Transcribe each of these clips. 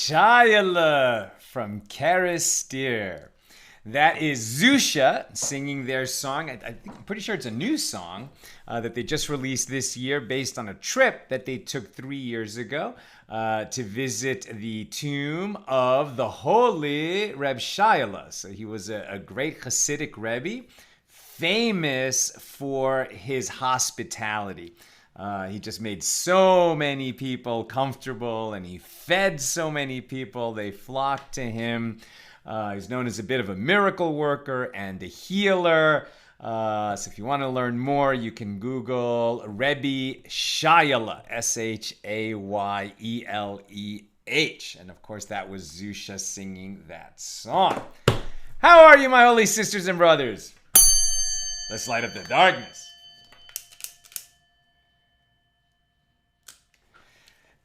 Shayla from Karastir. That is Zusha singing their song. I'm pretty sure it's a new song that they just released this year based on a trip that they took 3 years ago to visit the tomb of the holy Reb Shayla. So he was a great Hasidic Rebbe, famous for his hospitality. He just made so many people comfortable, and he fed so many people. They flocked to him. He's known as a bit of a miracle worker and a healer. So if you want to learn more, you can Google Rebbe Shayla, Shayyeleh. And of course, that was Zusha singing that song. How are you, my holy sisters and brothers? Let's light up the darkness.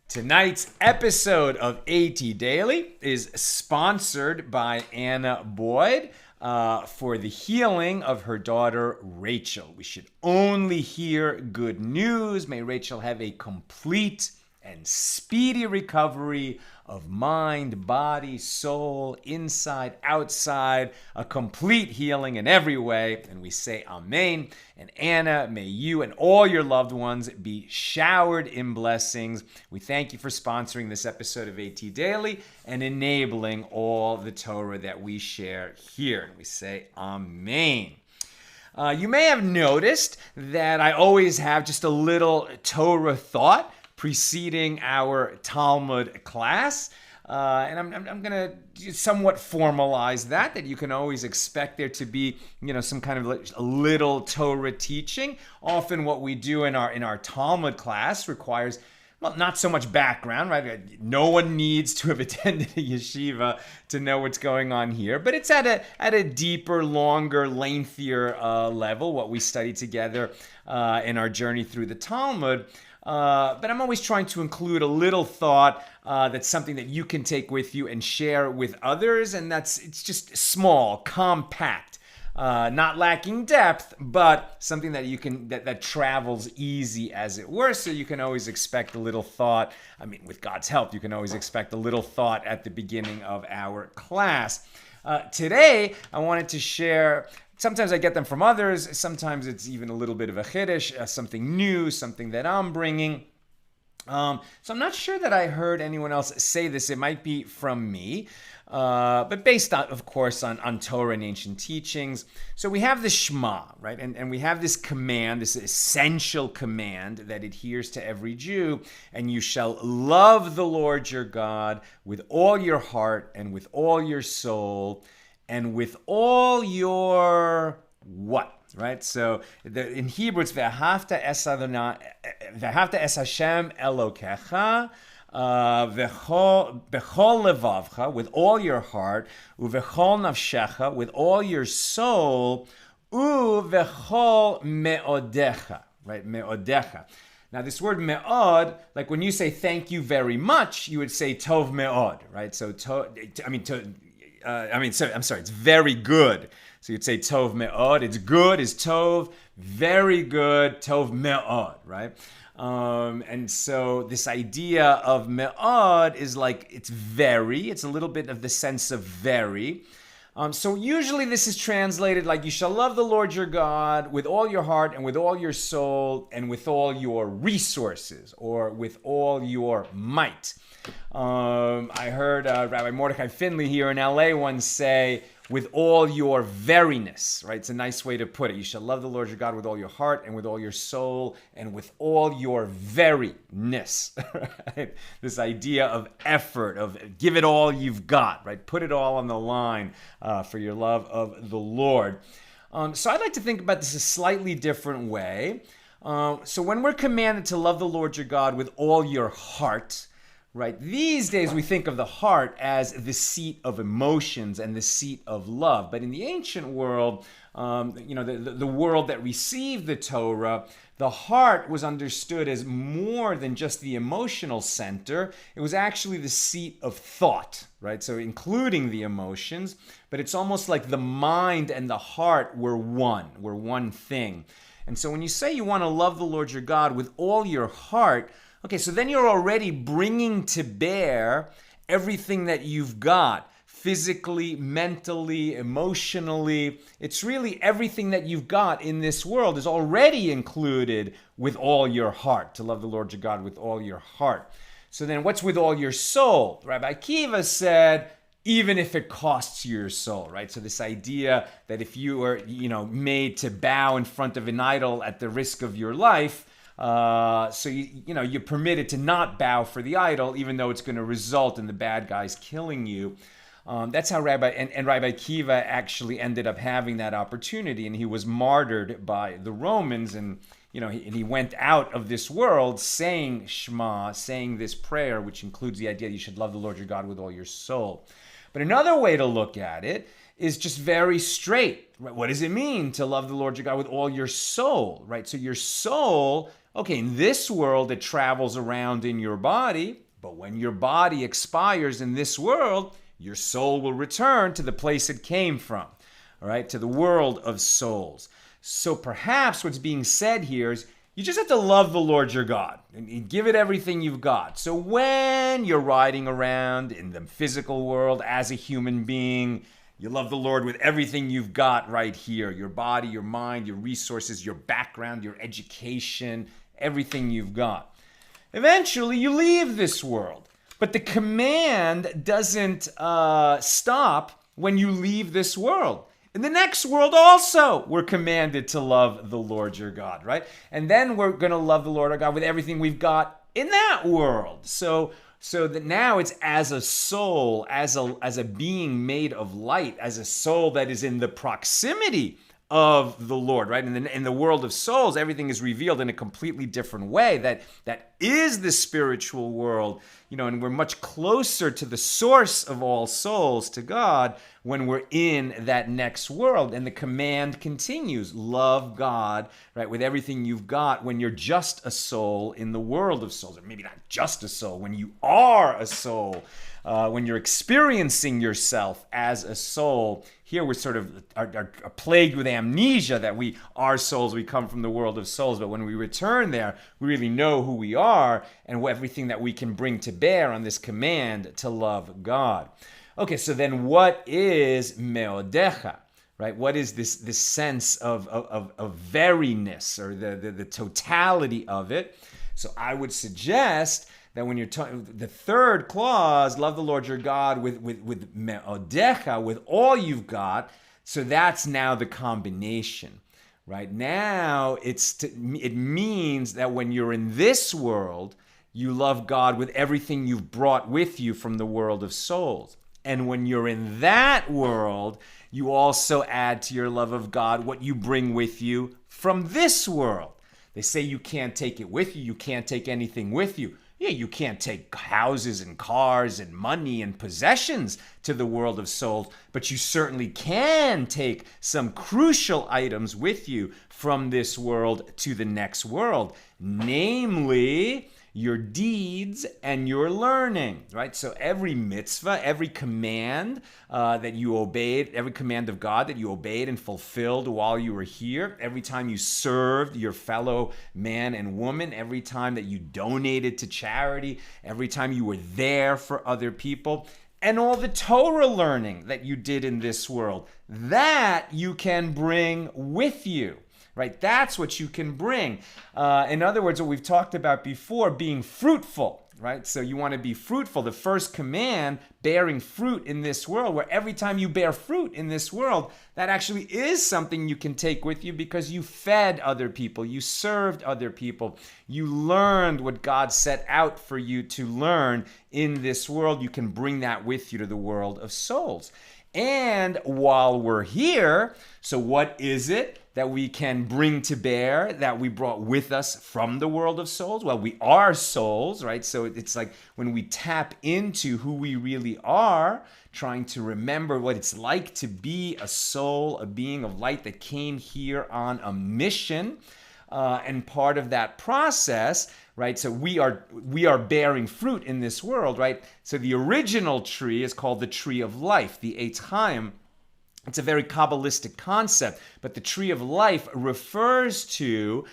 Tonight's episode of AT Daily is sponsored by Anna Boyd for the healing of her daughter Rachel. We should only hear good news. May Rachel have a complete and speedy recovery of mind, body, soul, inside, outside, a complete healing in every way. And we say amen. And Anna, may you and all your loved ones be showered in blessings. We thank you for sponsoring this episode of AT Daily and enabling all the Torah that we share here. And we say amen. You may have noticed that I always have just a little Torah thought preceding our Talmud class. And I'm going to somewhat formalize that you can always expect there to be, some kind of a little Torah teaching. Often what we do in our Talmud class requires, well, not so much background, right? No one needs to have attended a yeshiva to know what's going on here, but it's at a deeper, longer, lengthier level, what we study together in our journey through the Talmud. But I'm always trying to include a little thought that's something that you can take with you and share with others, and it's just small, compact, not lacking depth, but something that you can that travels easy, as it were. So you can always expect a little thought. I mean, with God's help, you can always expect a little thought at the beginning of our class. Today, I wanted to share. Sometimes I get them from others. Sometimes it's even a little bit of a chiddush, something new, something that I'm bringing. So I'm not sure that I heard anyone else say this. It might be from me, but based on, of course, on Torah and ancient teachings. So we have the Shema, right? And we have this command, this essential command that adheres to every Jew. And you shall love the Lord your God with all your heart and with all your soul and with all your what, right? So in Hebrew, it's v'ahavta es Adonai, v'ahavta es Hashem Elokecha, v'chol levavcha, with all your heart, u'v'chol nafshecha, with all your soul, u'v'chol me'odecha, right? Me'odecha. Now, this word me'od, like when you say thank you very much, you would say tov me'od, right? So, it's very good. So you'd say tov me'od. It's good is tov, very good, tov me'od, right? And so this idea of me'od is like it's a little bit of the sense of very. So usually this is translated like you shall love the Lord your God with all your heart and with all your soul and with all your resources or with all your might. I heard Rabbi Mordechai Finley here in LA once say, with all your veriness, right? It's a nice way to put it. You shall love the Lord your God with all your heart and with all your soul and with all your veriness, right? This idea of effort, of give it all you've got, right? Put it all on the line for your love of the Lord. So I'd like to think about this a slightly different way. So when we're commanded to love the Lord your God with all your heart, right? These days we think of the heart as the seat of emotions and the seat of love. But in the ancient world, the world that received the Torah, the heart was understood as more than just the emotional center. It was actually the seat of thought, right? So including the emotions, but it's almost like the mind and the heart were one thing. And so when you say you want to love the Lord your God with all your heart, okay, so then you're already bringing to bear everything that you've got, physically, mentally, emotionally. It's really everything that you've got in this world is already included with all your heart, to love the Lord your God with all your heart. So then what's with all your soul? Rabbi Akiva said, even if it costs you your soul, right? So this idea that if you were, made to bow in front of an idol at the risk of your life, so you're permitted to not bow for the idol, even though it's going to result in the bad guys killing you. That's how Rabbi Akiva actually ended up having that opportunity, and he was martyred by the Romans, and he went out of this world saying Shema, saying this prayer, which includes the idea that you should love the Lord your God with all your soul. But another way to look at it is just very straight. Right? What does it mean to love the Lord your God with all your soul? Right? So your soul, okay, in this world it travels around in your body, but when your body expires in this world, your soul will return to the place it came from, all right, to the world of souls. So perhaps what's being said here is you just have to love the Lord your God and give it everything you've got. So when you're riding around in the physical world as a human being, you love the Lord with everything you've got right here, your body, your mind, your resources, your background, your education, everything you've got. Eventually, you leave this world. But the command doesn't stop when you leave this world. In the next world also, we're commanded to love the Lord your God, right? And then we're going to love the Lord our God with everything we've got in that world. So that now it's as a soul, as a being made of light, as a soul that is in the proximity of the Lord, right? In the world of souls, everything is revealed in a completely different way. That is the spiritual world, and we're much closer to the source of all souls, to God, when we're in that next world. And the command continues, love God, right, with everything you've got when you're just a soul in the world of souls. Or maybe not just a soul, when you are a soul, when you're experiencing yourself as a soul. Here we're sort of are plagued with amnesia that we are souls, we come from the world of souls. But when we return there, we really know who we are and everything that we can bring to bear on this command to love God. Okay, so then what is meodecha? Right? What is this sense of veriness, or the totality of it? So I would suggest that when you're talking, the third clause, love the Lord your God with meodecha, with all you've got. So that's now the combination, right? Now it means that when you're in this world, you love God with everything you've brought with you from the world of souls. And when you're in that world, you also add to your love of God what you bring with you from this world. They say you can't take it with you. You can't take anything with you. Yeah, you can't take houses and cars and money and possessions to the world of souls, but you certainly can take some crucial items with you from this world to the next world, namely your deeds and your learning, right? So every mitzvah, every command that you obeyed, every command of God that you obeyed and fulfilled while you were here, every time you served your fellow man and woman, every time that you donated to charity, every time you were there for other people, and all the Torah learning that you did in this world, that you can bring with you. Right? That's what you can bring. In other words, what we've talked about before, being fruitful, right? So you want to be fruitful. The first command, bearing fruit in this world, where every time you bear fruit in this world, that actually is something you can take with you because you fed other people, you served other people, you learned what God set out for you to learn in this world. You can bring that with you to the world of souls. And while we're here, so what is it that we can bring to bear that we brought with us from the world of souls? Well, we are souls, right? So it's like when we tap into who we really are, trying to remember what it's like to be a soul, a being of light that came here on a mission. And part of that process, right? So we are bearing fruit in this world, right? So the original tree is called the tree of life, the Eitz Chaim. It's a very Kabbalistic concept, but the tree of life refers to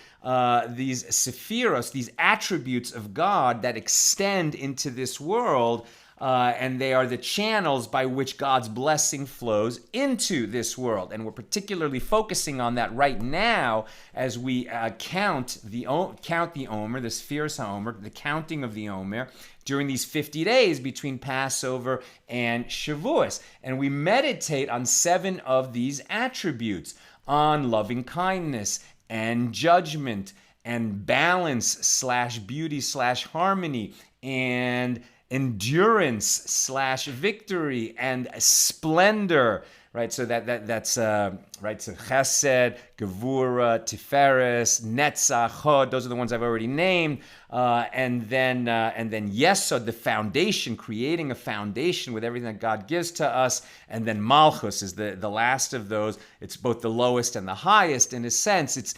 these sephiros, these attributes of God that extend into this world and they are the channels by which God's blessing flows into this world. And we're particularly focusing on that right now as we count the Omer, the Spheres HaOmer, the counting of the Omer, during these 50 days between Passover and Shavuos. And we meditate on 7 of these attributes, on loving kindness and judgment and balance / beauty / harmony and endurance / victory and splendor, right? So that's right. So Chesed, Gevura, Tiferes, Netzach, Chod. Those are the ones I've already named. And then Yesod, the foundation, creating a foundation with everything that God gives to us. And then Malchus is the last of those. It's both the lowest and the highest in a sense. It's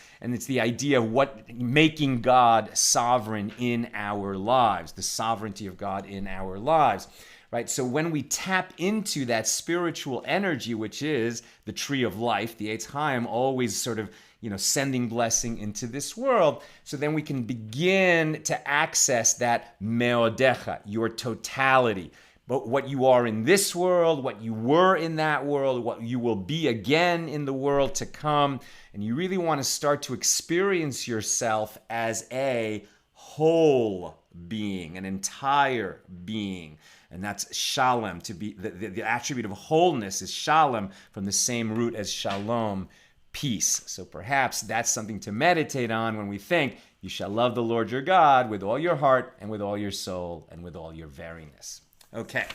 the idea of what making God sovereign in our lives, the sovereignty of God in our lives. Right? So when we tap into that spiritual energy, which is the tree of life, the Eitz Chaim, always sort of, sending blessing into this world, so then we can begin to access that meodecha, your totality. But what you are in this world, what you were in that world, what you will be again in the world to come. And you really want to start to experience yourself as a whole being, an entire being. And that's shalom. To be the attribute of wholeness is shalom, from the same root as shalom, peace. So perhaps that's something to meditate on when we think you shall love the Lord your God with all your heart and with all your soul and with all your veriness. Okay,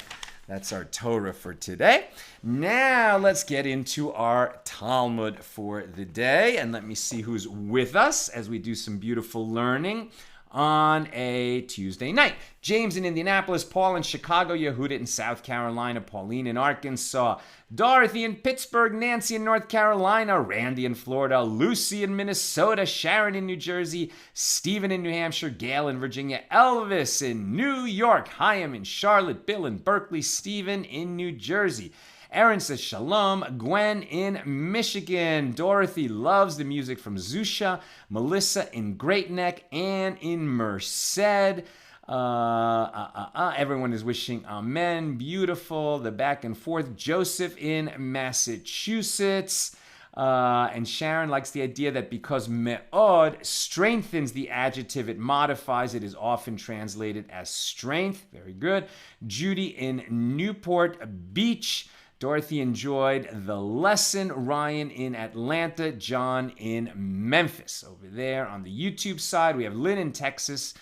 that's our Torah for today. Now let's get into our Talmud for the day. And let me see who's with us as we do some beautiful learning on a Tuesday night. James in Indianapolis, Paul in Chicago, Yehudit in South Carolina, Pauline in Arkansas, Dorothy in Pittsburgh, Nancy in North Carolina, Randy in Florida, Lucy in Minnesota, Sharon in New Jersey, Stephen in New Hampshire, Gail in Virginia, Elvis in New York, Chaim in Charlotte, Bill in Berkeley, Stephen in New Jersey. Aaron says shalom. Gwen in Michigan. Dorothy loves the music from Zusha. Melissa in Great Neck and in Merced. Everyone is wishing amen. Beautiful. The back and forth. Joseph in Massachusetts. And Sharon likes the idea that because me'od strengthens the adjective, it modifies it, is often translated as strength. Very good. Judy in Newport Beach. Dorothy enjoyed the lesson. Ryan in Atlanta. John in Memphis. Over there on the YouTube side, we have Lynn in Texas.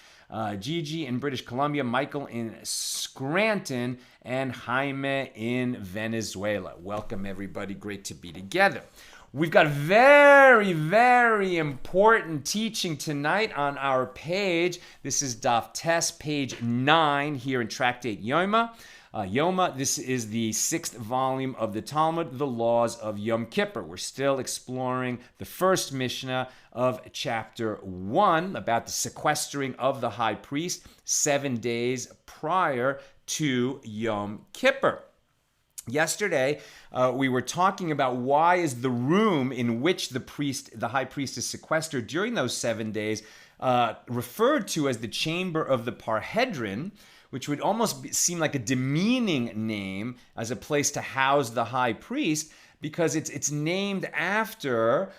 Gigi in British Columbia. Michael in Scranton. And Jaime in Venezuela. Welcome, everybody. Great to be together. We've got very, very important teaching tonight on our page. This is Daf Tes, page 9 here in Tractate Yoma. Yoma, this is the 6th volume of the Talmud, the laws of Yom Kippur. We're still exploring the first Mishna of chapter 1 about the sequestering of the high priest 7 days prior to Yom Kippur. Yesterday, we were talking about why is the room in which the high priest is sequestered during those 7 days referred to as the chamber of the Parhedron, which would almost seem like a demeaning name as a place to house the high priest, because it's named after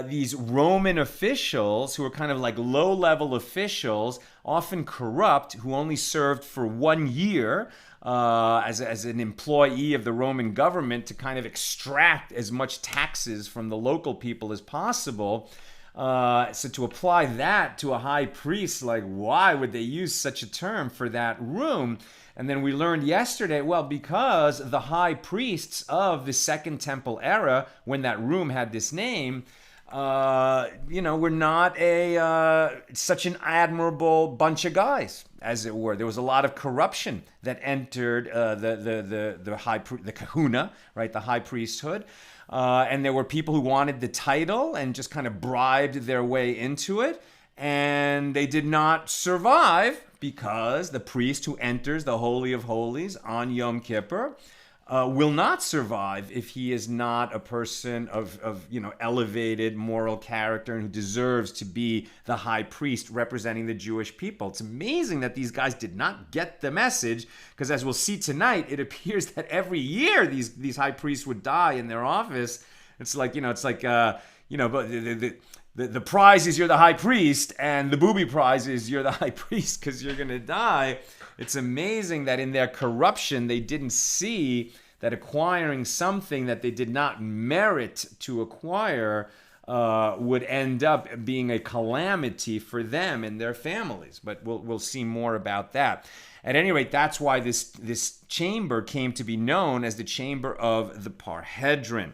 these Roman officials who are kind of like low-level officials, often corrupt, who only served for 1 year as an employee of the Roman government to kind of extract as much taxes from the local people as possible. So to apply that to a high priest, like, why would they use such a term for that room? And then we learned yesterday, well, because the high priests of the Second Temple era, when that room had this name, were not such an admirable bunch of guys, as it were. There was a lot of corruption that entered the kahuna, right, the high priesthood. And there were people who wanted the title and just kind of bribed their way into it. And they did not survive because the priest who enters the Holy of Holies on Yom Kippur will not survive if he is not a person of elevated moral character and who deserves to be the high priest representing the Jewish people. It's amazing that these guys did not get the message, because as we'll see tonight, it appears that every year these high priests would die in their office. It's like the prize is you're the high priest, and the booby prize is you're the high priest because you're going to die. It's amazing that in their corruption, they didn't see that acquiring something that they did not merit to acquire would end up being a calamity for them and their families. But we'll see more about that. At any rate, that's why this chamber came to be known as the Chamber of the Parhedron.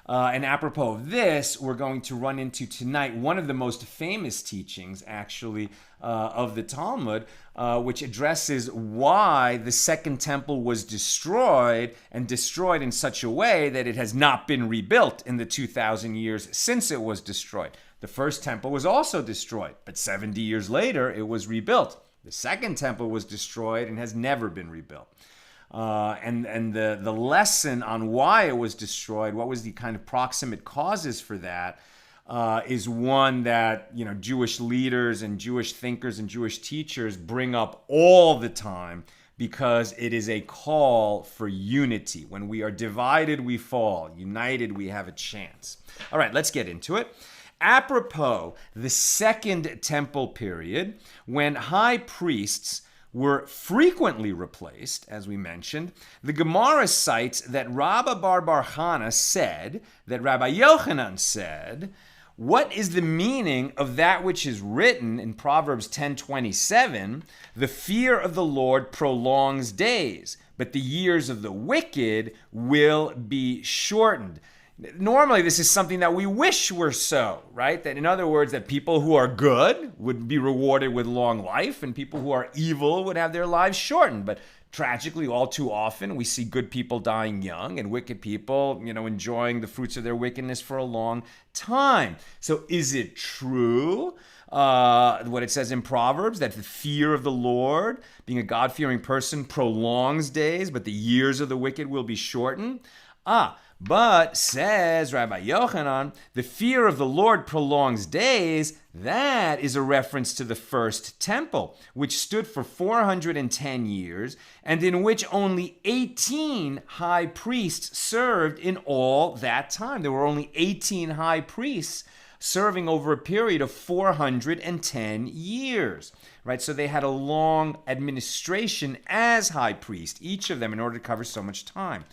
And apropos of this, we're going to run into tonight one of the most famous teachings, actually, of the Talmud, which addresses why the Second Temple was destroyed, and destroyed in such a way that it has not been rebuilt in the 2,000 years since it was destroyed. The First Temple was also destroyed, but 70 years later, it was rebuilt. The Second Temple was destroyed and has never been rebuilt. And the lesson on why it was destroyed, what was the kind of proximate causes for that, is one that Jewish leaders and Jewish thinkers and Jewish teachers bring up all the time, because it is a call for unity. When we are divided, we fall. United, we have a chance. All right, let's get into it. Apropos the Second Temple period, when high priests were frequently replaced, as we mentioned, the Gemara cites that Rabba bar Chana said, that Rabbi Yochanan said, what is the meaning of that which is written in Proverbs 10:27? The fear of the Lord prolongs days, but the years of the wicked will be shortened. Normally, this is something that we wish were so, right? That in other words, that people who are good would be rewarded with long life, and people who are evil would have their lives shortened. But tragically, all too often, we see good people dying young and wicked people, enjoying the fruits of their wickedness for a long time. So is it true, what it says in Proverbs, that the fear of the Lord, being a God-fearing person, prolongs days, but the years of the wicked will be shortened? But, says Rabbi Yochanan, the fear of the Lord prolongs days. That is a reference to the First Temple, which stood for 410 years, and in which only 18 high priests served in all that time. There were only 18 high priests serving over a period of 410 years, right? So they had a long administration as high priest, each of them, in order to cover so much time.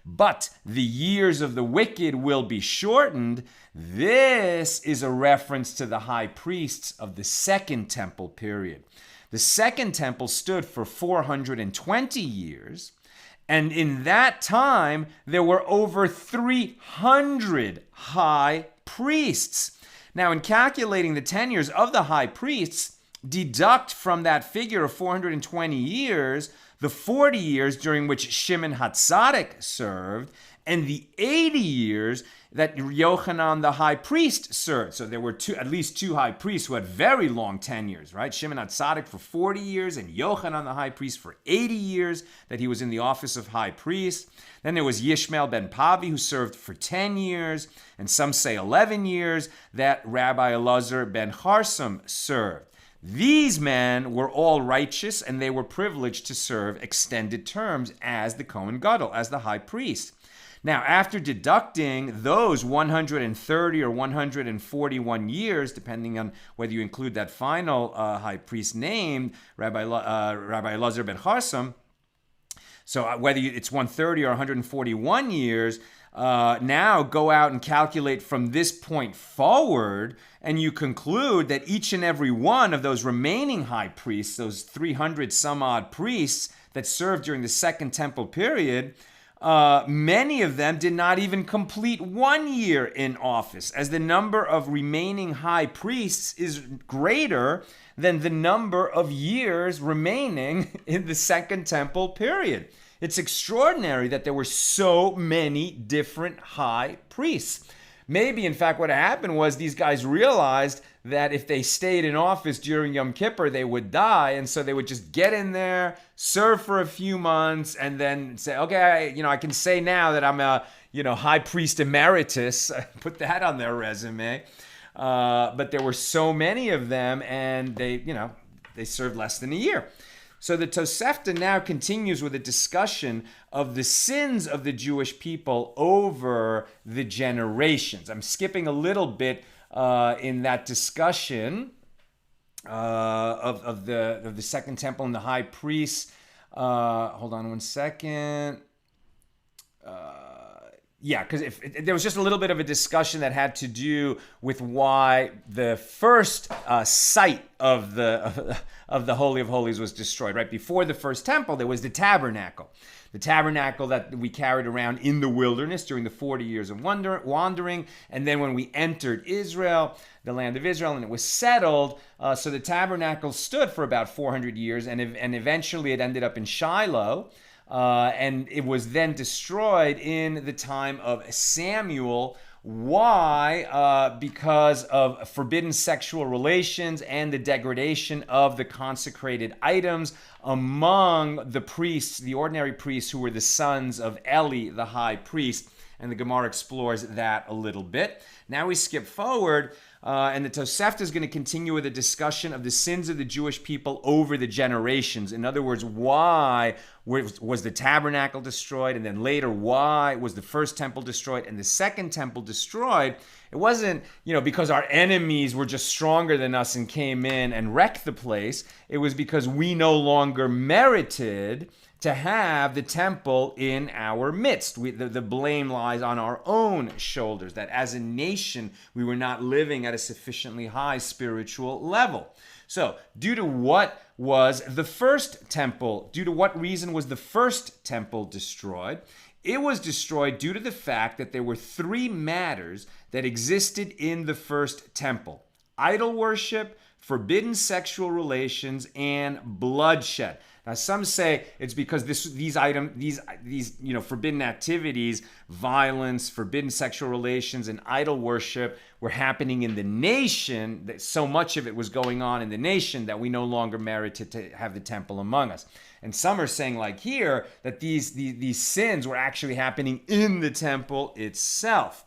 But the years of the wicked will be shortened. This is a reference to the high priests of the Second Temple period. The Second Temple stood for 420 years, and in that time, there were over 300 high priests. Now, in calculating the tenures of the high priests, deduct from that figure of 420 years the 40 years during which Shimon HaTzadik served, and the 80 years that Yochanan the high priest served. So there were at least two high priests who had very long tenures, right? Shimon HaTzadik for 40 years and Yochanan the high priest for 80 years that he was in the office of high priest. Then there was Yishmael ben Pavi, who served for 10 years, and some say 11 years, that Rabbi Elazar ben Charsam served. These men were all righteous, and they were privileged to serve extended terms as the Kohen Gadol, as the high priest. Now, after deducting those 130 or 141 years, depending on whether you include that final high priest named Rabbi Elazar ben Charsam, so whether it's 130 or 141 years, now go out and calculate from this point forward, and you conclude that each and every one of those remaining high priests, those 300 some odd priests that served during the Second Temple period, many of them did not even complete 1 year in office, as the number of remaining high priests is greater than the number of years remaining in the Second Temple period. It's extraordinary that there were so many different high priests. Maybe, in fact, what happened was these guys realized that if they stayed in office during Yom Kippur, they would die. And so they would just get in there, serve for a few months, and then say, okay, I can say now that I'm a, high priest emeritus. Put that on their resume. But there were so many of them, and they served less than a year. So the Tosefta now continues with a discussion of the sins of the Jewish people over the generations. I'm skipping a little bit in that discussion of the Second Temple and the high priests. Hold on one second. Because there was just a little bit of a discussion that had to do with why the first site of the Holy of Holies was destroyed. Right before the first temple, there was the tabernacle that we carried around in the wilderness during the 40 years of wandering, and then when we entered Israel, the land of Israel, and it was settled. So the tabernacle stood for about 400 years, and eventually it ended up in Shiloh. And it was then destroyed in the time of Samuel. Why? Because of forbidden sexual relations and the degradation of the consecrated items among the priests, the ordinary priests who were the sons of Eli, the high priest. And the Gemara explores that a little bit. Now we skip forward, and the Tosefta is going to continue with a discussion of the sins of the Jewish people over the generations. In other words, why was the tabernacle destroyed? And then later, why was the first temple destroyed and the second temple destroyed? It wasn't, because our enemies were just stronger than us and came in and wrecked the place. It was because we no longer merited to have the temple in our midst. The blame lies on our own shoulders, that as a nation, we were not living at a sufficiently high spiritual level. So, due to what reason was the first temple destroyed? It was destroyed due to the fact that there were three matters that existed in the first temple: idol worship, forbidden sexual relations, and bloodshed. Now, some say it's because these forbidden activities, violence, forbidden sexual relations, and idol worship were happening in the nation. That so much of it was going on in the nation that we no longer merited to have the temple among us. And some are saying, like here, that these sins were actually happening in the temple itself.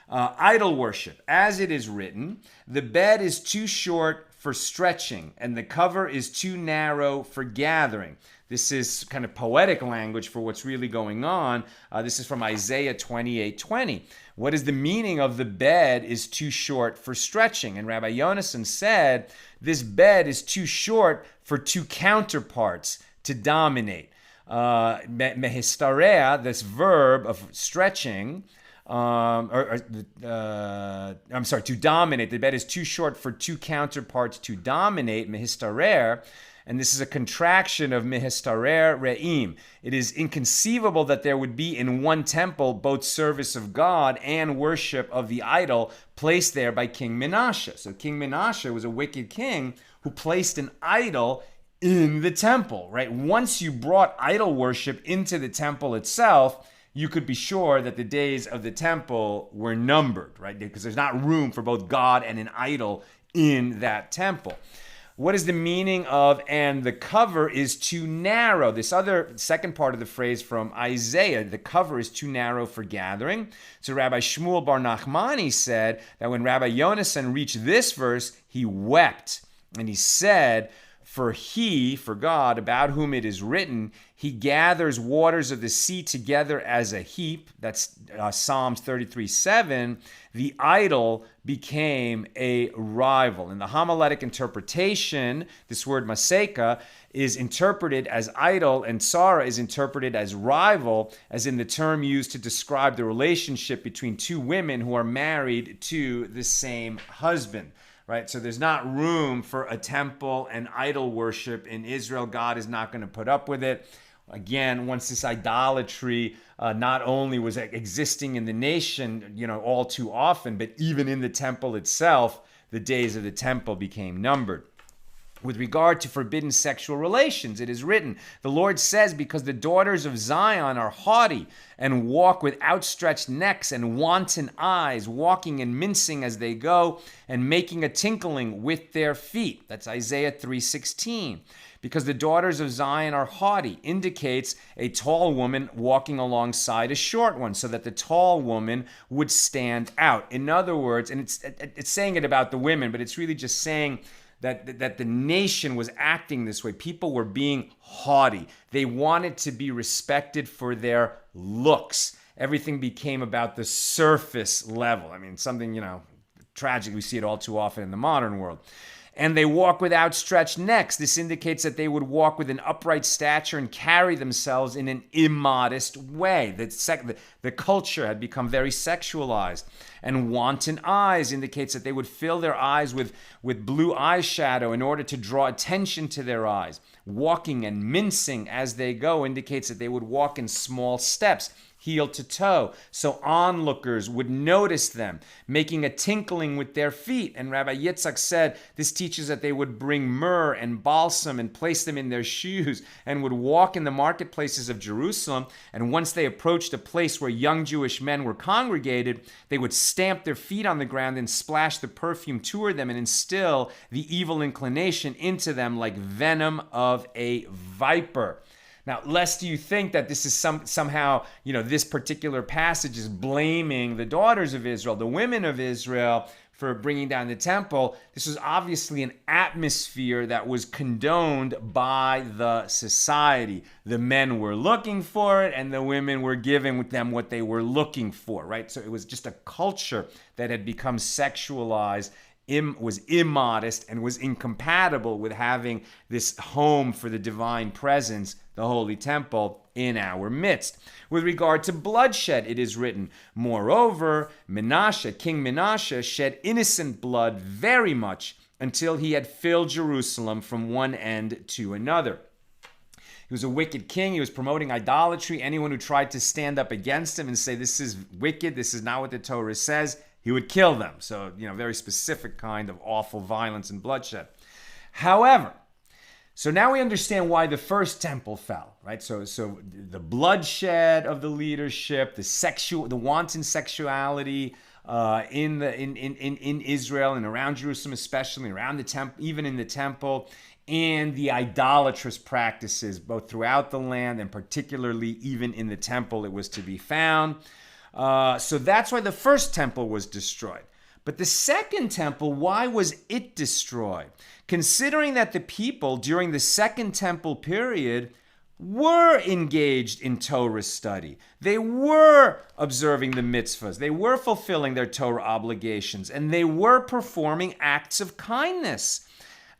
Idol worship, as it is written, the bed is too short for stretching, and the cover is too narrow for gathering. This is kind of poetic language for what's really going on. This is from Isaiah 28:20. What is the meaning of the bed is too short for stretching? And Rabbi Yonason said, this bed is too short for two counterparts to dominate. Mehistarea, this verb of stretching, to dominate. The bed is too short for two counterparts to dominate, mehistarer, and this is a contraction of mehistarer re'im. It is inconceivable that there would be in one temple both service of God and worship of the idol placed there by King Menashe. So King Menashe was a wicked king who placed an idol in the temple, right? Once you brought idol worship into the temple itself, you could be sure that the days of the temple were numbered, right? Because there's not room for both God and an idol in that temple. What is the meaning of, and the cover is too narrow? This other second part of the phrase from Isaiah, the cover is too narrow for gathering. So Rabbi Shmuel Bar Nachmani said that when Rabbi Yonason reached this verse, he wept. And he said, for God, about whom it is written, he gathers waters of the sea together as a heap. That's Psalms 33:7. The idol became a rival. In the homiletic interpretation, this word maseka is interpreted as idol, and Sarah is interpreted as rival, as in the term used to describe the relationship between two women who are married to the same husband. Right, so there's not room for a temple and idol worship in Israel. God is not going to put up with it. Again, once this idolatry not only was existing in the nation, all too often, but even in the temple itself, the days of the temple became numbered. With regard to forbidden sexual relations, it is written, the Lord says, because the daughters of Zion are haughty and walk with outstretched necks and wanton eyes, walking and mincing as they go and making a tinkling with their feet. That's Isaiah 3:16. Because the daughters of Zion are haughty indicates a tall woman walking alongside a short one so that the tall woman would stand out. In other words, and it's saying it about the women, but it's really just saying that the nation was acting this way. People were being haughty. They wanted to be respected for their looks. Everything became about the surface level. I mean, something, tragic. We see it all too often in the modern world. And they walk with outstretched necks. This indicates that they would walk with an upright stature and carry themselves in an immodest way. The culture had become very sexualized. And wanton eyes indicates that they would fill their eyes with blue eyeshadow in order to draw attention to their eyes. Walking and mincing as they go indicates that they would walk in small steps, heel to toe, so onlookers would notice them, making a tinkling with their feet. And Rabbi Yitzhak said this teaches that they would bring myrrh and balsam and place them in their shoes and would walk in the marketplaces of Jerusalem. And once they approached a place where young Jewish men were congregated, they would stamp their feet on the ground and splash the perfume toward them and instill the evil inclination into them like venom of a viper. Now, lest you think that this is somehow, this particular passage is blaming the daughters of Israel, the women of Israel, for bringing down the temple. This was obviously an atmosphere that was condoned by the society. The men were looking for it, and the women were giving them what they were looking for, right? So it was just a culture that had become sexualized, was immodest, and was incompatible with having this home for the divine presence, the Holy Temple, in our midst. With regard to bloodshed, it is written, moreover, King Manasseh shed innocent blood very much until he had filled Jerusalem from one end to another. He was a wicked king. He was promoting idolatry. Anyone who tried to stand up against him and say, this is wicked, this is not what the Torah says, he would kill them. So, very specific kind of awful violence and bloodshed. However, so now we understand why the first temple fell, right? So the bloodshed of the leadership, the wanton sexuality in Israel and around Jerusalem, especially around the temple, even in the temple, and the idolatrous practices both throughout the land and particularly even in the temple it was to be found. So that's why the first temple was destroyed. But the second temple, why was it destroyed? Considering that the people during the second temple period were engaged in Torah study. They were observing the mitzvahs. They were fulfilling their Torah obligations. And they were performing acts of kindness.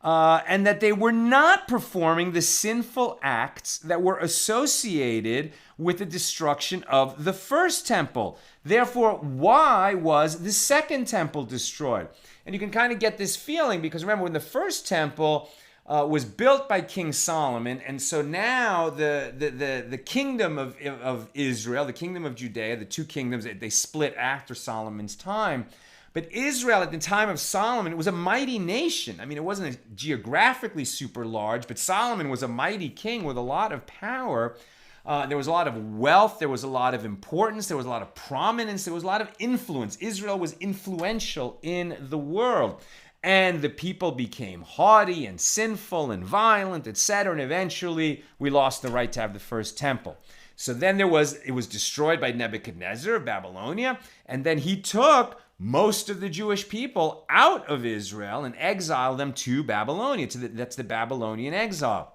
And that they were not performing the sinful acts that were associated with the destruction of the first temple. Therefore, why was the second temple destroyed? And you can kind of get this feeling because remember, when the first temple was built by King Solomon, and so now the kingdom of Israel, the kingdom of Judea, the two kingdoms, they split after Solomon's time. But Israel at the time of Solomon, it was a mighty nation. I mean, it wasn't geographically super large, but Solomon was a mighty king with a lot of power. There was a lot of wealth. There was a lot of importance. There was a lot of prominence. There was a lot of influence. Israel was influential in the world. And the people became haughty and sinful and violent, etc. And eventually, we lost the right to have the first temple. So then it was destroyed by Nebuchadnezzar of Babylonia. And then he took most of the Jewish people out of Israel and exiled them to Babylonia. That's the Babylonian exile.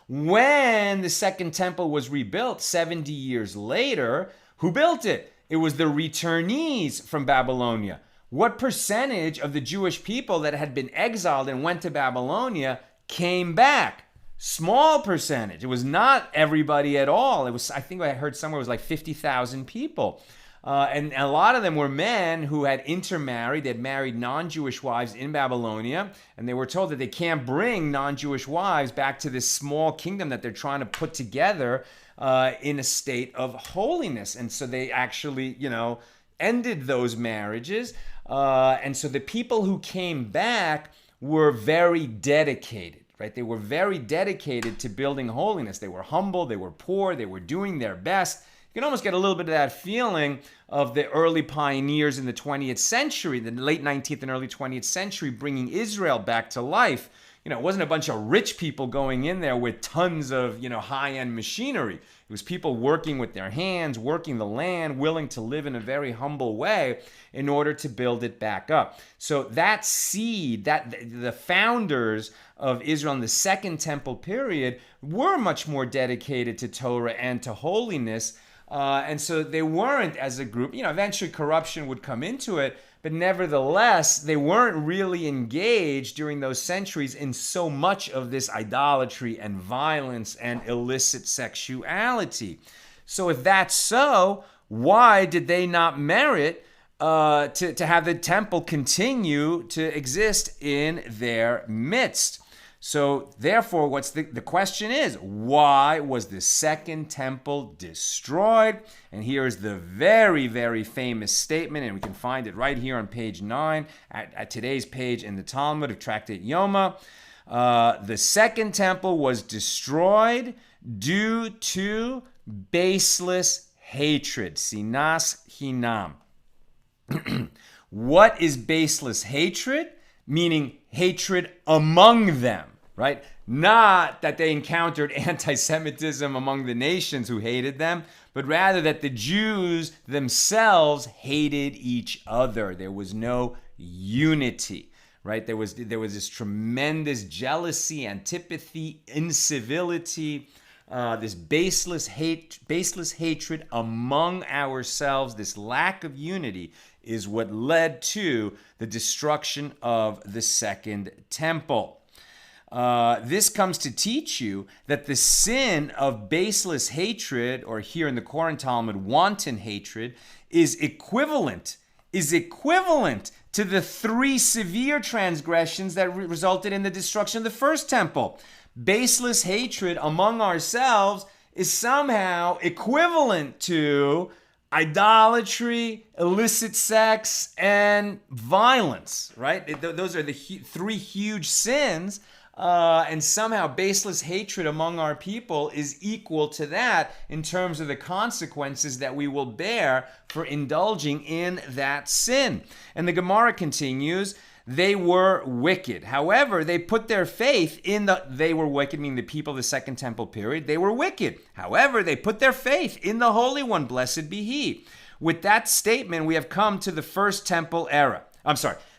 When the second temple was rebuilt 70 years later, who built it? It was the returnees from Babylonia. What percentage of the Jewish people that had been exiled and went to Babylonia came back? Small percentage. It was not everybody at all. I think I heard somewhere it was like 50,000 people. And a lot of them were men who had intermarried. They had married non-Jewish wives in Babylonia, and they were told that they can't bring non-Jewish wives back to this small kingdom that they're trying to put together in a state of holiness. And so they actually, ended those marriages. And so the people who came back were very dedicated. Right? They were very dedicated to building holiness. They were humble, they were poor, they were doing their best. You can almost get a little bit of that feeling of the early pioneers in the 20th century, the late 19th and early 20th century, bringing Israel back to life. It wasn't a bunch of rich people going in there with tons of, high-end machinery. It was people working with their hands, working the land, willing to live in a very humble way in order to build it back up. So that seed, that the founders of Israel in the Second Temple period were much more dedicated to Torah and to holiness. And so they weren't, as a group, eventually corruption would come into it, but nevertheless, they weren't really engaged during those centuries in so much of this idolatry and violence and illicit sexuality. So if that's so, why did they not merit to have the temple continue to exist in their midst? So therefore, the question is, why was the Second Temple destroyed? And here is the very, very famous statement, and we can find it right here on page 9 at today's page in the Talmud of Tractate Yoma. The Second Temple was destroyed due to baseless hatred, sinas hinam. What is baseless hatred? Meaning hatred among them. Right? Not that they encountered anti-Semitism among the nations who hated them, but rather that the Jews themselves hated each other. There was no unity, right? There was this tremendous jealousy, antipathy, incivility, this baseless hatred among ourselves. This lack of unity is what led to the destruction of the Second Temple. This comes to teach you that the sin of baseless hatred, or here in the Koran Talmud, wanton hatred, is equivalent to the 3 severe transgressions that resulted in the destruction of the First Temple. Baseless hatred among ourselves is somehow equivalent to idolatry, illicit sex, and violence, right? Those are the 3 huge sins. And somehow baseless hatred among our people is equal to that in terms of the consequences that we will bear for indulging in that sin. And the Gemara continues, they were wicked. However, they put their faith in they were wicked, meaning the people of the Second Temple period, they were wicked. However, they put their faith in the Holy One, blessed be He. With that statement, we have come to the First Temple era.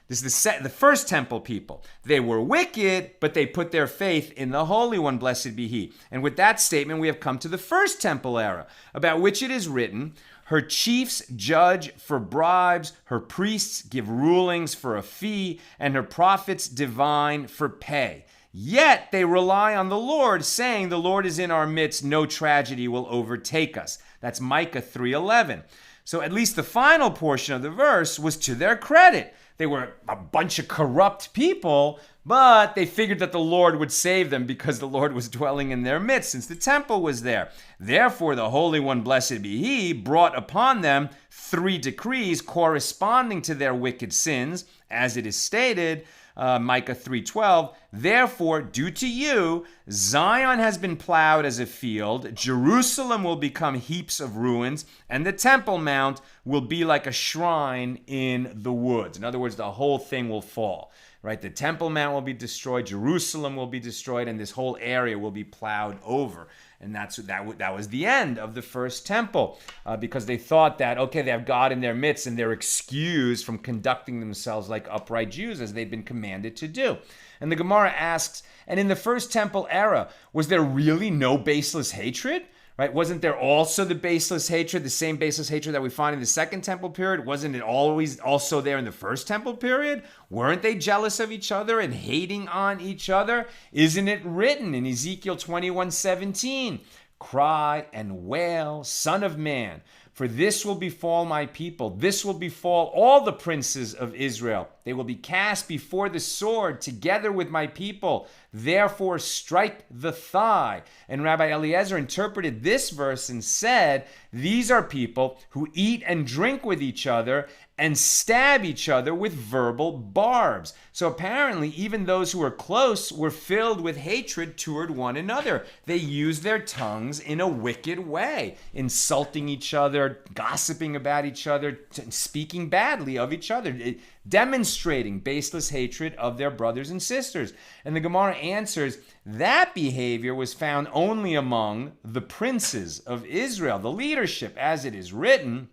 This is the First Temple people. They were wicked, but they put their faith in the Holy One, blessed be He. And with that statement, we have come to the First Temple era, about which it is written, her chiefs judge for bribes, her priests give rulings for a fee, and her prophets divine for pay. Yet they rely on the Lord, saying, the Lord is in our midst, no tragedy will overtake us. That's Micah 3:11. So at least the final portion of the verse was to their credit. They were a bunch of corrupt people, but they figured that the Lord would save them because the Lord was dwelling in their midst since the temple was there. Therefore, the Holy One, blessed be He, brought upon them 3 decrees corresponding to their wicked sins, as it is stated, Micah 3:12, therefore, due to you, Zion has been plowed as a field, Jerusalem will become heaps of ruins, and the Temple Mount will be like a shrine in the woods. In other words, the whole thing will fall. Right? The Temple Mount will be destroyed, Jerusalem will be destroyed, and this whole area will be plowed over. And that was the end of the First Temple, because they thought that, okay, they have God in their midst and they're excused from conducting themselves like upright Jews as they've been commanded to do. And the Gemara asks, and in the First Temple era, was there really no baseless hatred? Right? Wasn't there also the baseless hatred, the same baseless hatred that we find in the Second Temple period? Wasn't it always also there in the First Temple period? Weren't they jealous of each other and hating on each other? Isn't it written in Ezekiel 21:17? Cry and wail, Son of man, for this will befall my people. This will befall all the princes of Israel. They will be cast before the sword together with my people. therefore strike the thigh. And Rabbi Eliezer interpreted this verse and said, these are people who eat and drink with each other and stab each other with verbal barbs. So apparently, even those who were close were filled with hatred toward one another. They used their tongues in a wicked way, insulting each other, gossiping about each other, speaking badly of each other, demonstrating baseless hatred of their brothers and sisters. And the Gemara answers, that behavior was found only among the princes of Israel, the leadership, as it is written,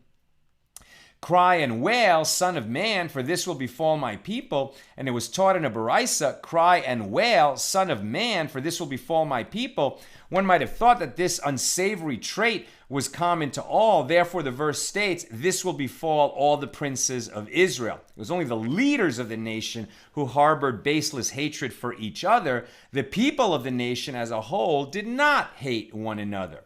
cry and wail, son of man, for this will befall my people. And it was taught in a Baraisa, cry and wail, son of man, for this will befall my people. One might have thought that this unsavory trait was common to all. Therefore, the verse states, this will befall all the princes of Israel. It was only the leaders of the nation who harbored baseless hatred for each other. The people of the nation as a whole did not hate one another.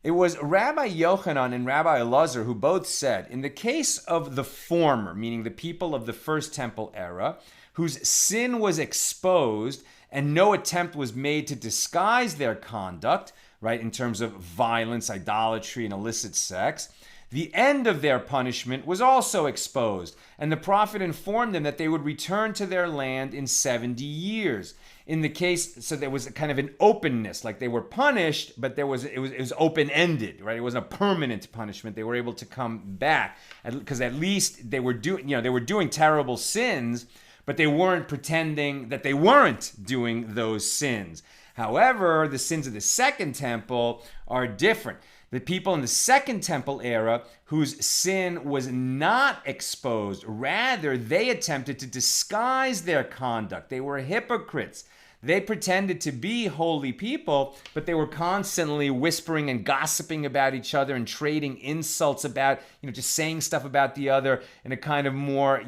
It was Rabbi Yochanan and Rabbi Elazar who both said, in the case of the former, meaning the people of the First Temple era, whose sin was exposed and no attempt was made to disguise their conduct, right, in terms of violence, idolatry, and illicit sex, the end of their punishment was also exposed, and the prophet informed them that they would return to their land in 70 years. In the case, so there was kind of an openness, like they were punished, but it was open-ended, right? It wasn't a permanent punishment. They were able to come back because at least they were doing terrible sins, but they weren't pretending that they weren't doing those sins. However, the sins of the Second Temple are different. The people in the Second Temple era whose sin was not exposed, rather they attempted to disguise their conduct. They were hypocrites. They pretended to be holy people, but they were constantly whispering and gossiping about each other and trading insults about, just saying stuff about the other in a kind of more,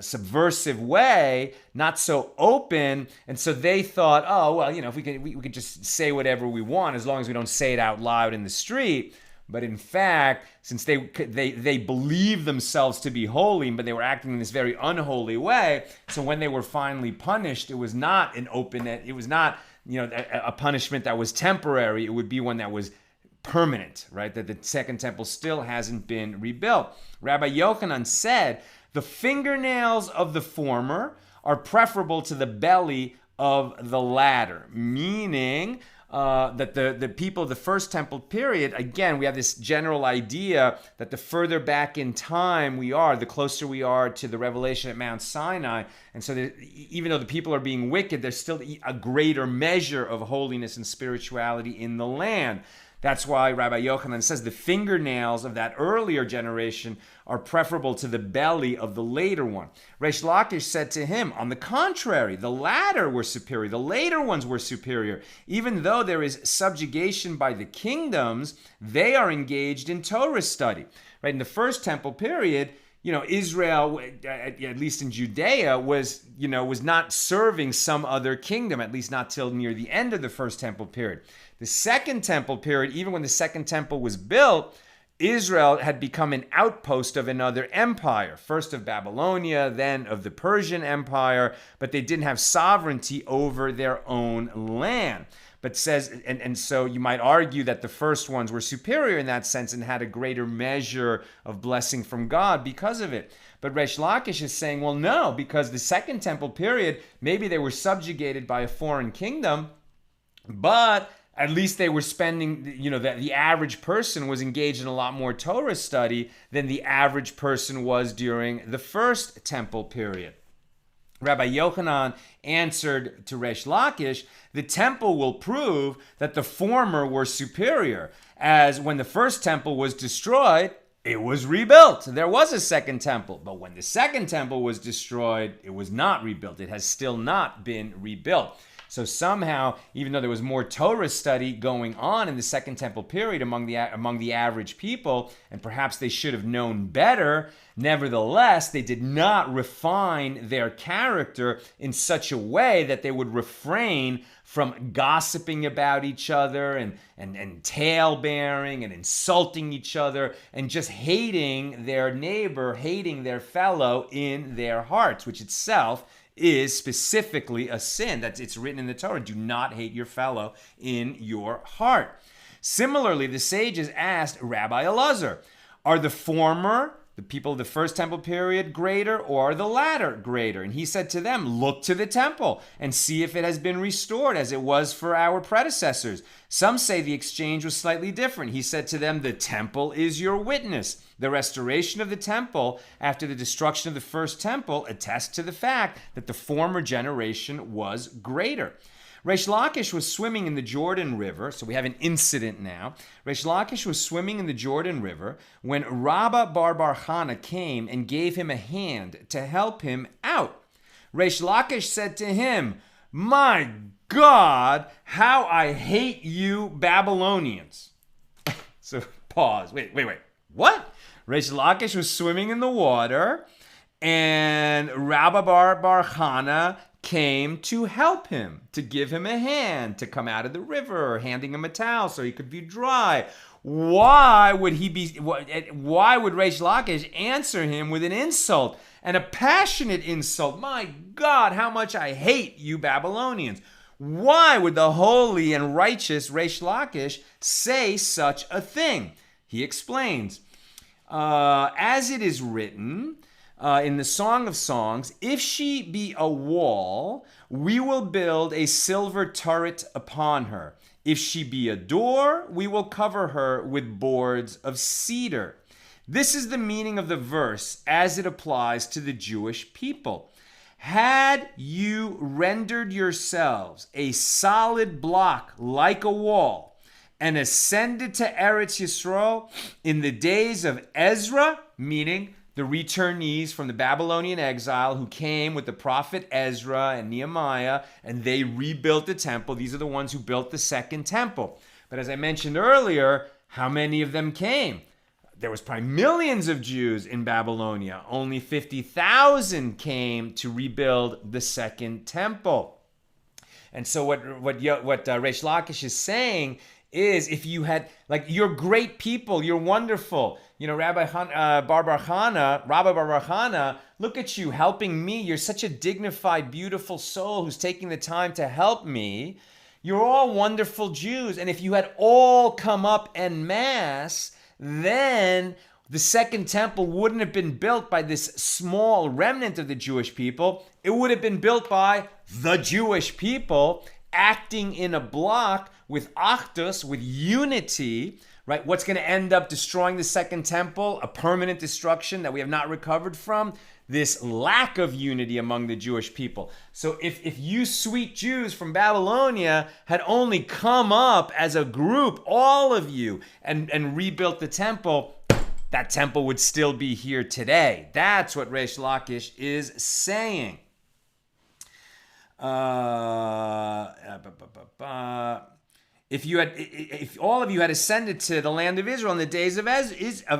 subversive way, not so open. And so they thought, oh, well, if we could just say whatever we want as long as we don't say it out loud in the street. But in fact, since they believed themselves to be holy, but they were acting in this very unholy way, so when they were finally punished, it was not it was not a punishment that was temporary. It would be one that was permanent, right? That the Second Temple still hasn't been rebuilt. Rabbi Yochanan said, the fingernails of the former are preferable to the belly of the latter, meaning that the people of the First Temple period, again, we have this general idea that the further back in time we are, the closer we are to the revelation at Mount Sinai. And so even though the people are being wicked, there's still a greater measure of holiness and spirituality in the land. That's why Rabbi Yochanan says the fingernails of that earlier generation are preferable to the belly of the later one. Reish Lakish said to him, on the contrary, the latter were superior. The later ones were superior. Even though there is subjugation by the kingdoms, they are engaged in Torah study. Right? In the First Temple period, Israel, at least in Judea, was not serving some other kingdom, at least not till near the end of the First Temple period. The Second Temple period, even when the Second Temple was built, Israel had become an outpost of another empire, first of Babylonia, then of the Persian Empire, but they didn't have sovereignty over their own land. But says, and so you might argue that the first ones were superior in that sense and had a greater measure of blessing from God because of it. But Reish Lakish is saying, well, no, because the Second Temple period, maybe they were subjugated by a foreign kingdom, but at least they were spending, the average person was engaged in a lot more Torah study than the average person was during the First Temple period. Rabbi Yochanan answered to Reish Lakish, the temple will prove that the former were superior, as when the First Temple was destroyed, it was rebuilt. There was a Second Temple, but when the Second Temple was destroyed, it was not rebuilt. It has still not been rebuilt. So somehow, even though there was more Torah study going on in the Second Temple period among the average people, and perhaps they should have known better, nevertheless, they did not refine their character in such a way that they would refrain from gossiping about each other and tale-bearing and insulting each other and just hating their neighbor, hating their fellow in their hearts, which itself is specifically a sin. It's written in the Torah. Do not hate your fellow in your heart. Similarly, the sages asked Rabbi Elazar, are the former, the people of the first temple period, greater, or the latter greater? And he said to them, look to the temple and see if it has been restored as it was for our predecessors. Some say the exchange was slightly different. He said to them, the temple is your witness. The restoration of the temple after the destruction of the first temple attests to the fact that the former generation was greater. Reish Lakish was swimming in the Jordan River, so we have an incident now. Reish Lakish was swimming in the Jordan River when Rabbah bar Chana came and gave him a hand to help him out. Reish Lakish said to him, my God, how I hate you Babylonians. So pause, wait, what? Reish Lakish was swimming in the water and Rabbah bar Chana came to help him, to give him a hand, to come out of the river, handing him a towel so he could be dry. Why would Reish Lakish answer him with an insult, and a passionate insult? My God, how much I hate you Babylonians. Why would the holy and righteous Reish Lakish say such a thing? He explains, as it is written, in the Song of Songs, if she be a wall, we will build a silver turret upon her. If she be a door, we will cover her with boards of cedar. This is the meaning of the verse as it applies to the Jewish people. Had you rendered yourselves a solid block like a wall and ascended to Eretz Yisrael in the days of Ezra, meaning the returnees from the Babylonian exile who came with the prophet Ezra and Nehemiah, and they rebuilt the temple. These are the ones who built the second temple. But as I mentioned earlier, how many of them came? There was probably millions of Jews in Babylonia. Only 50,000 came to rebuild the second temple. And so what Reish Lakish is saying is, if you had, like, you're great people, you're wonderful. You know, Rabbi bar Chana, look at you helping me. You're such a dignified, beautiful soul who's taking the time to help me. You're all wonderful Jews. And if you had all come up en masse, then the second temple wouldn't have been built by this small remnant of the Jewish people. It would have been built by the Jewish people acting in a block with achdus, with unity, right? What's going to end up destroying the second temple? A permanent destruction that we have not recovered from? This lack of unity among the Jewish people. So if you sweet Jews from Babylonia had only come up as a group, all of you, and rebuilt the temple, that temple would still be here today. That's what Reish Lakish is saying. If all of you had ascended to the land of Israel in the days of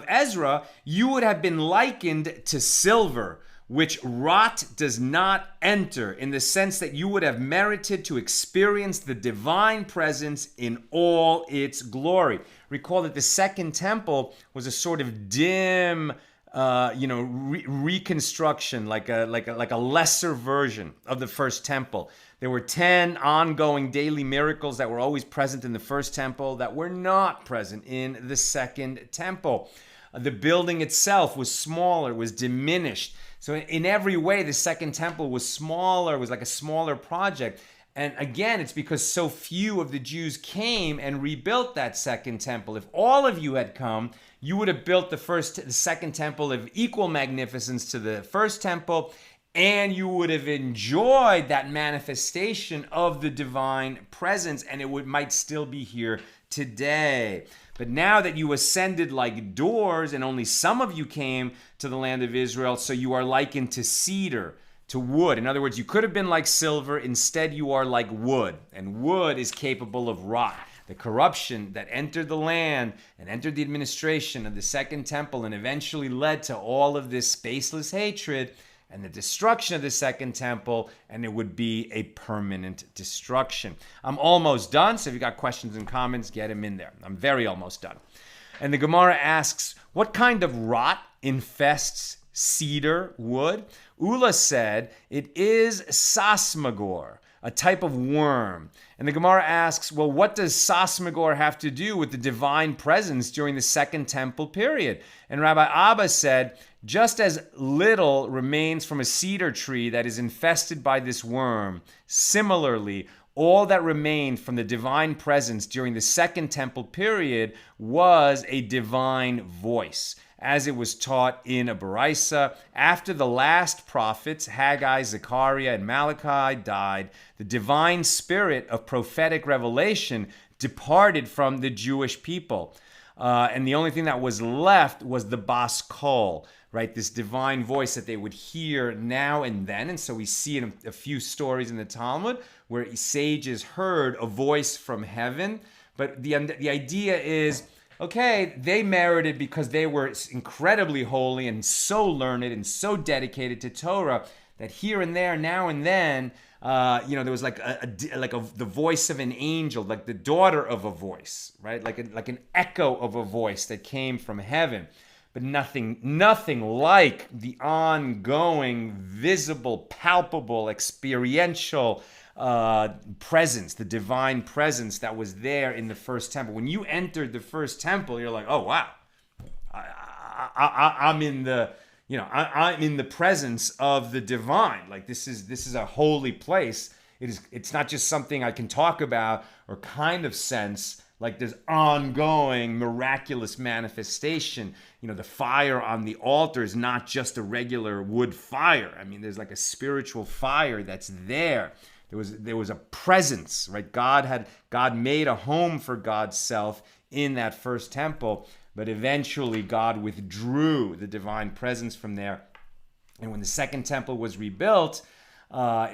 Ezra, you would have been likened to silver, which rot does not enter, in the sense that you would have merited to experience the divine presence in all its glory. Recall that the second temple was a sort of dim, reconstruction, like a lesser version of the first temple. There were 10 ongoing daily miracles that were always present in the first temple that were not present in the second temple. The building itself was smaller, was diminished. So in every way, the second temple was smaller, was like a smaller project. And again, it's because so few of the Jews came and rebuilt that second temple. If all of you had come, you would have built the second temple of equal magnificence to the first temple, and you would have enjoyed that manifestation of the divine presence, and it might still be here today. But now that you ascended like doors, and only some of you came to the land of Israel, so you are likened to cedar, to wood. In other words, you could have been like silver, instead you are like wood, and wood is capable of rot. The corruption that entered the land and entered the administration of the second temple and eventually led to all of this baseless hatred and the destruction of the second temple, and it would be a permanent destruction. I'm almost done, so if you got questions and comments, get them in there. I'm very almost done. And the Gemara asks, what kind of rot infests cedar wood? Ula said, it is Sasemagor, a type of worm. And the Gemara asks, well, what does Sasemagor have to do with the divine presence during the Second Temple period? And Rabbi Abba said, just as little remains from a cedar tree that is infested by this worm, similarly, all that remained from the divine presence during the Second Temple period was a divine voice, as it was taught in a Baraisa. After the last prophets, Haggai, Zechariah, and Malachi died, the divine spirit of prophetic revelation departed from the Jewish people. And the only thing that was left was the Bas Kol, right? This divine voice that they would hear now and then. And so we see in a few stories in the Talmud where sages heard a voice from heaven. But the idea is, okay, they merited because they were incredibly holy and so learned and so dedicated to Torah that here and there, now and then, there was like the voice of an angel, like the daughter of a voice, right? Like an echo of a voice that came from heaven. But nothing like the ongoing, visible, palpable, experiential presence, the divine presence that was there in the first temple. When you entered the first temple, you're like, oh wow, I'm in the, I'm in the presence of the divine. Like this is a holy place. It's not just something I can talk about or kind of sense. Like there's ongoing miraculous manifestation. The fire on the altar is not just a regular wood fire. I mean, there's like a spiritual fire that's there. There was a presence, right? God made a home for God's self in that first temple, but eventually God withdrew the divine presence from there. And when the second temple was rebuilt, but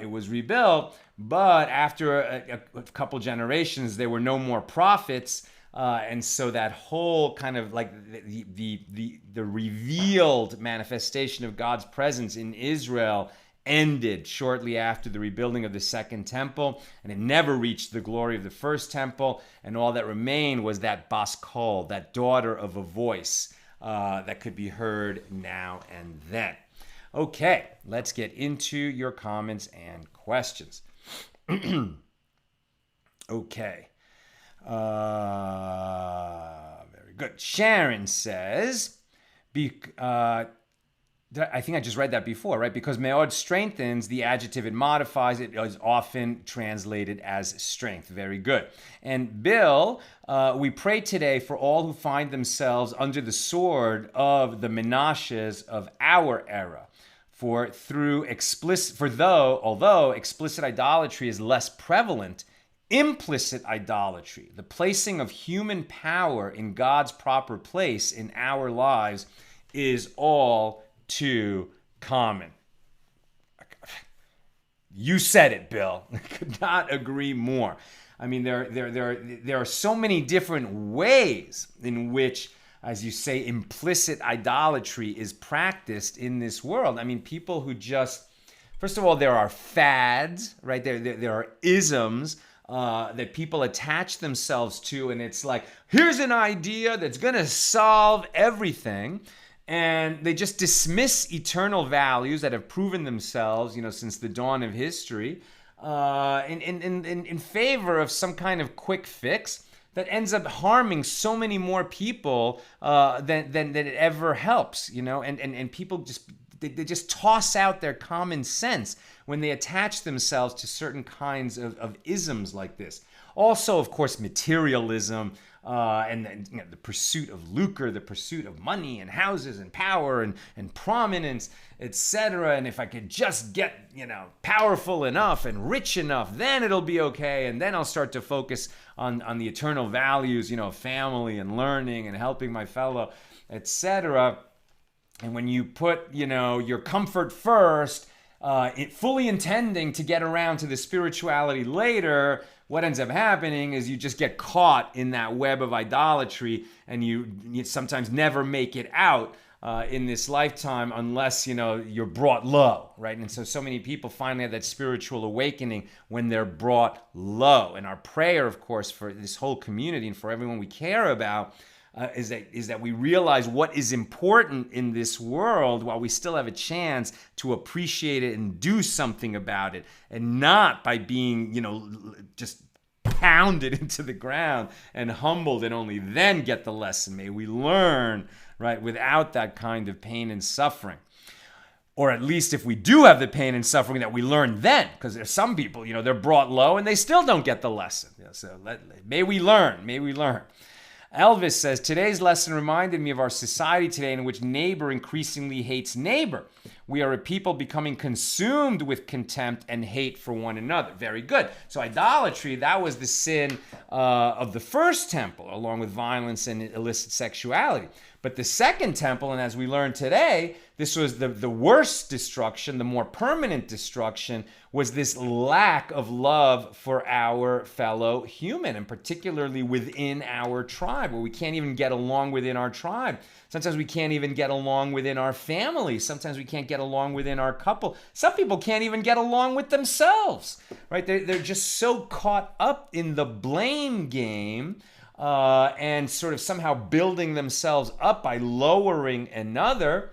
after a couple generations, there were no more prophets, and so that whole kind of like the revealed manifestation of God's presence in Israel ended shortly after the rebuilding of the second temple, and it never reached the glory of the first temple, and all that remained was that Bas Kol, that daughter of a voice that could be heard now and then. Okay, let's get into your comments and questions. Okay. Very good. Sharon says, I think I just read that before, right? Because meod strengthens, the adjective it modifies, it is often translated as strength. Very good. And Bill, we pray today for all who find themselves under the sword of the Menashes of our era. Although explicit idolatry is less prevalent, implicit idolatry, the placing of human power in God's proper place in our lives, is all too common. You said it, Bill. I could not agree more. I mean, there are so many different ways in which, as you say, implicit idolatry is practiced in this world. I mean, people who just, first of all, there are fads, right? There are isms that people attach themselves to, and it's like, here's an idea that's going to solve everything. And they just dismiss eternal values that have proven themselves, since the dawn of history, in favor of some kind of quick fix that ends up harming so many more people than it ever helps, And people they just toss out their common sense when they attach themselves to certain kinds of isms like this. Also, of course, materialism. And the pursuit of lucre, the pursuit of money and houses and power and prominence, etc. And if I could just get, powerful enough and rich enough, then it'll be okay. And then I'll start to focus on the eternal values, family and learning and helping my fellow, etc. And when you put, your comfort first, fully intending to get around to the spirituality later, what ends up happening is you just get caught in that web of idolatry, and you sometimes never make it out in this lifetime unless, you're brought low, right? And so many people finally have that spiritual awakening when they're brought low. And our prayer, of course, for this whole community and for everyone we care about is that we realize what is important in this world while we still have a chance to appreciate it and do something about it, and not by being, just pounded into the ground and humbled and only then get the lesson. May we learn, right, without that kind of pain and suffering. Or at least if we do have the pain and suffering, that we learn then. Because there's some people, they're brought low and they still don't get the lesson. So may we learn. May we learn. Elvis says, today's lesson reminded me of our society today in which neighbor increasingly hates neighbor. We are a people becoming consumed with contempt and hate for one another. Very good. So idolatry, that was the sin of the first temple, along with violence and illicit sexuality. But the second temple, and as we learned today, this was the worst destruction, the more permanent destruction, was this lack of love for our fellow human, and particularly within our tribe, where we can't even get along within our tribe. Sometimes we can't even get along within our family. Sometimes we can't get along within our couple. Some people can't even get along with themselves, right? They're just so caught up in the blame game and sort of somehow building themselves up by lowering another.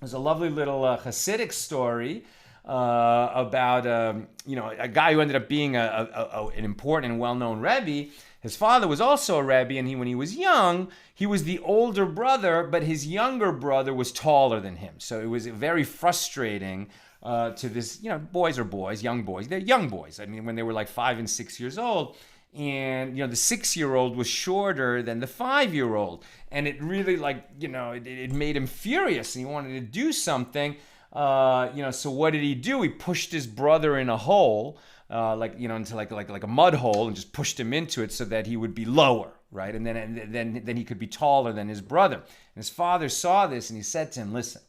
There's a lovely little Hasidic story about a guy who ended up being an important and well-known Rebbe. His father was also a Rebbe, and when he was young, he was the older brother, but his younger brother was taller than him. So it was very frustrating to this, boys are boys, young boys. They're young boys. I mean, when they were like 5 and 6 years old. And, the 6-year-old was shorter than the 5-year-old. And it really, it made him furious, and he wanted to do something. So what did he do? He pushed his brother in a hole, into like a mud hole, and just pushed him into it so that he would be lower, right? And then he could be taller than his brother. And his father saw this, and he said to him, listen,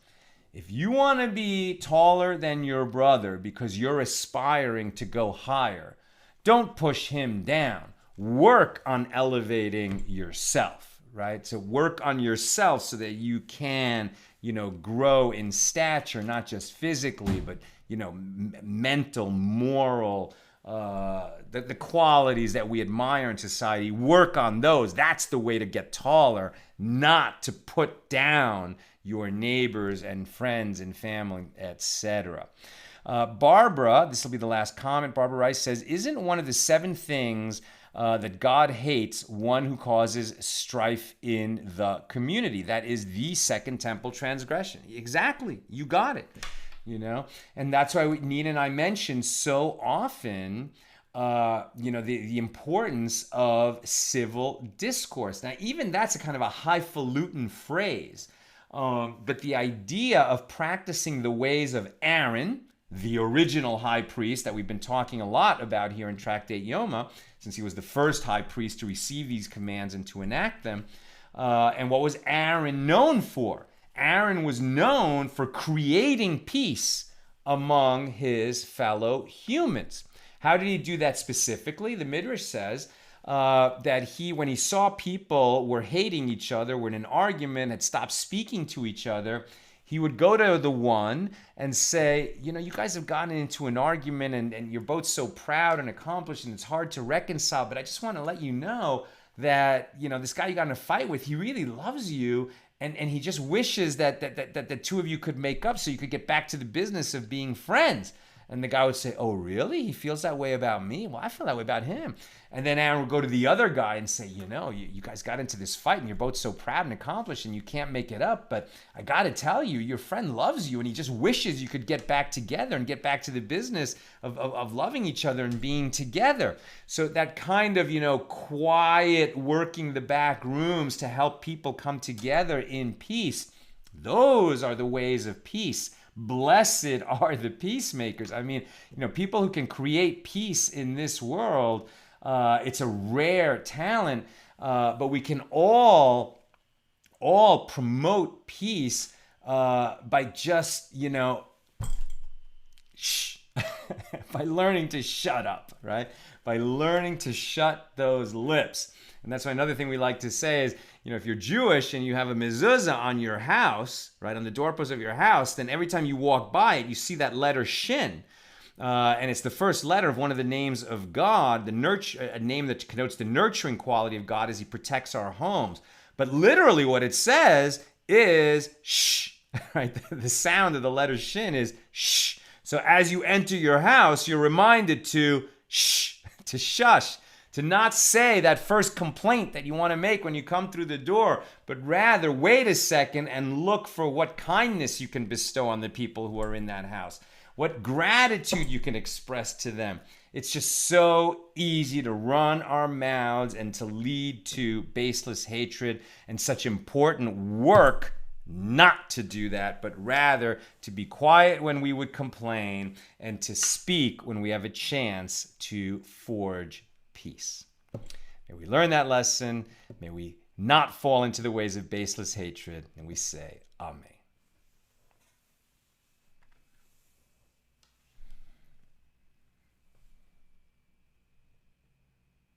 if you want to be taller than your brother because you're aspiring to go higher, don't push him down. Work on elevating yourself, right? So work on yourself so that you can, grow in stature, not just physically, but, mental, moral, the qualities that we admire in society. Work on those. That's the way to get taller, not to put down your neighbors and friends and family, etc. Barbara, this will be the last comment. Barbara Rice says, isn't one of the 7 things that God hates one who causes strife in the community? That is the second temple transgression. Exactly. You got it. And that's why Nina and I mentioned so often, the importance of civil discourse. Now, even that's a kind of a highfalutin phrase. But the idea of practicing the ways of Aaron, the original high priest that we've been talking a lot about here in Tractate Yoma, since he was the first high priest to receive these commands and to enact them. And what was Aaron known for? Aaron was known for creating peace among his fellow humans. How did he do that specifically? The Midrash says that when he saw people were hating each other, were in an argument, had stopped speaking to each other, he would go to the one and say, you guys have gotten into an argument and you're both so proud and accomplished and it's hard to reconcile, but I just want to let you know that, this guy you got in a fight with, he really loves you and he just wishes that the two of you could make up so you could get back to the business of being friends. And the guy would say, oh, really? He feels that way about me? Well, I feel that way about him. And then Aaron would go to the other guy and say, you guys got into this fight and you're both so proud and accomplished and you can't make it up. But I got to tell you, your friend loves you and he just wishes you could get back together and get back to the business of loving each other and being together. So that kind of, quiet working the back rooms to help people come together in peace, those are the ways of peace. Blessed are the peacemakers. I mean, people who can create peace in this world, it's a rare talent, but we can all promote peace by just, by learning to shut up, right? By learning to shut those lips. And that's why another thing we like to say is, if you're Jewish and you have a mezuzah on your house, right, on the doorpost of your house, then every time you walk by it, you see that letter Shin. And it's the first letter of one of the names of God, a name that connotes the nurturing quality of God as he protects our homes. But literally what it says is shh, right? The sound of the letter shin is shh. So as you enter your house, you're reminded to shh, to shush, to not say that first complaint that you want to make when you come through the door, but rather wait a second and look for what kindness you can bestow on the people who are in that house, what gratitude you can express to them. It's just so easy to run our mouths and to lead to baseless hatred, and such important work not to do that, but rather to be quiet when we would complain and to speak when we have a chance to forge peace. May we learn that lesson. May we not fall into the ways of baseless hatred. And we say, Amen.